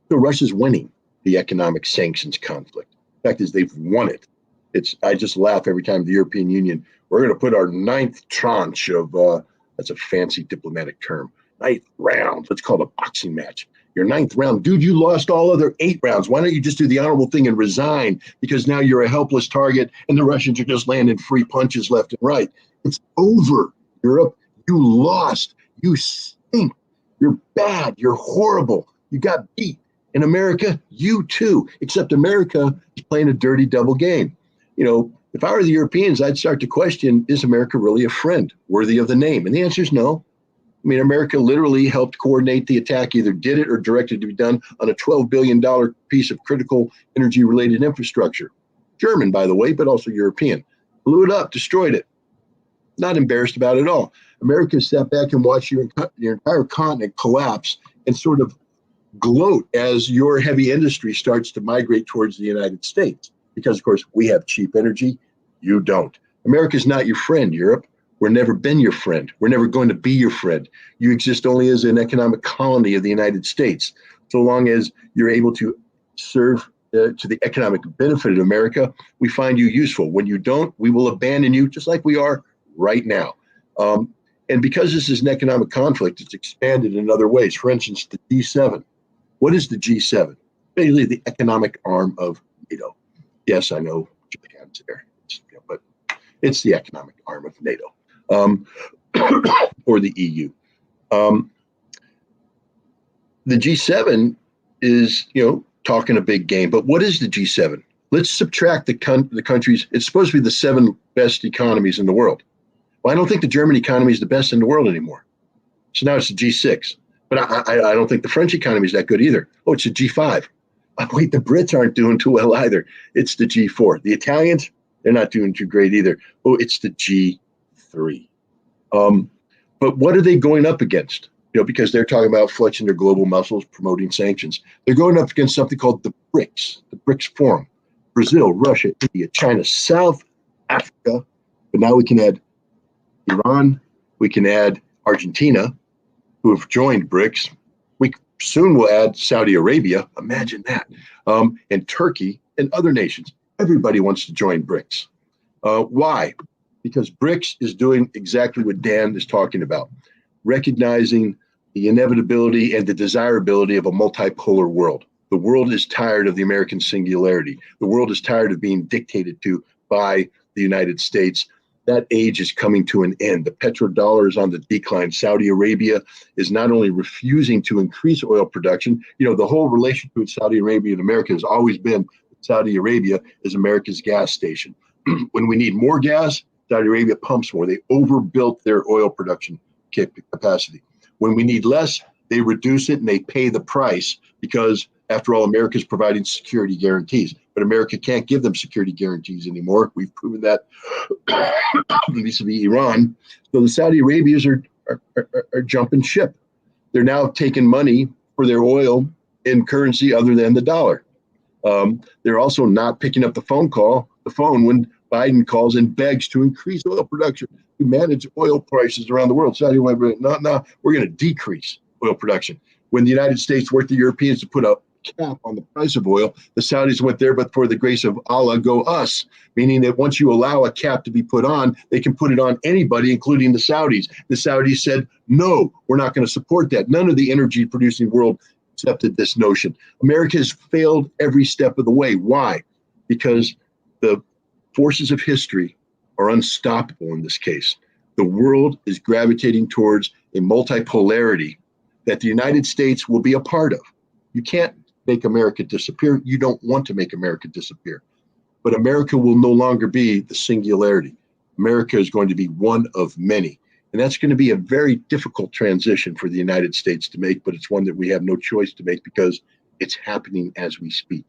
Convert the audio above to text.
So Russia's winning the economic sanctions conflict. The fact is, they've won it. I just laugh every time the European Union, we're going to put our ninth tranche of, that's a fancy diplomatic term, ninth round. Let's call it a boxing match. Your ninth round, dude, you lost all other 8 rounds. Why don't you just do the honorable thing and resign? Because now you're a helpless target and the Russians are just landing free punches left and right. It's over, Europe. You lost. You stink. You're bad. You're horrible. You got beat. In America, you too, except America is playing a dirty double game. If I were the Europeans, I'd start to question, is America really a friend worthy of the name? And the answer is no. I mean, America literally helped coordinate the attack, either did it or directed it to be done on a $12 billion piece of critical energy-related infrastructure. German, by the way, but also European. Blew it up, destroyed it. Not embarrassed about it at all. America sat back and watched your entire continent collapse and sort of gloat as your heavy industry starts to migrate towards the United States. Because, of course, we have cheap energy. You don't. America's not your friend, Europe. We've never been your friend. We're never going to be your friend. You exist only as an economic colony of the United States. So long as you're able to serve to the economic benefit of America, we find you useful. When you don't, we will abandon you, just like we are right now. And because this is an economic conflict, it's expanded in other ways. For instance, the G7. What is the G7? Basically, the economic arm of NATO. Yes, I know Japan's there, but it's the economic arm of NATO or the EU. The G7 is, talking a big game. But what is the G7? Let's subtract the countries. It's supposed to be the 7 best economies in the world. Well, I don't think the German economy is the best in the world anymore. So now it's the G6. But I don't think the French economy is that good either. Oh, it's a G5. Oh, wait, the Brits aren't doing too well either. It's the G4. The Italians, they're not doing too great either. Oh, it's the G3. But what are they going up against? Because they're talking about flexing their global muscles, promoting sanctions. They're going up against something called the BRICS Forum. Brazil, Russia, India, China, South Africa. But now we can add Iran. We can add Argentina, who have joined BRICS. We soon will add Saudi Arabia. Imagine that. And Turkey and other nations. Everybody wants to join BRICS. Why? Because BRICS is doing exactly what Dan is talking about, recognizing the inevitability and the desirability of a multipolar world. The world is tired of the American singularity. The world is tired of being dictated to by the United States. That age is coming to an end. The petrodollar is on the decline. Saudi Arabia is not only refusing to increase oil production, the whole relationship with Saudi Arabia and America has always been Saudi Arabia is America's gas station. When we need more gas, Saudi Arabia pumps more. They overbuilt their oil production capacity. When we need less, they reduce it and they pay the price because, after all, America is providing security guarantees. But America can't give them security guarantees anymore. We've proven that vis-a-vis Iran. So the Saudi Arabians are jumping ship. They're now taking money for their oil in currency other than the dollar. They're also not picking up the phone when Biden calls and begs to increase oil production to manage oil prices around the world. Saudi Arabia, no, we're going to decrease oil production. When the United States worked the Europeans to put a cap on the price of oil, the Saudis went there, but for the grace of Allah, go us, meaning that once you allow a cap to be put on, they can put it on anybody, including the Saudis. The Saudis said, no, we're not going to support that. None of the energy producing world accepted this notion. America has failed every step of the way. Why? Because the forces of history are unstoppable in this case. The world is gravitating towards a multipolarity that the United States will be a part of. You can't make America disappear. You don't want to make America disappear. But America will no longer be the singularity. America is going to be one of many. And that's going to be a very difficult transition for the United States to make, but it's one that we have no choice to make because it's happening as we speak.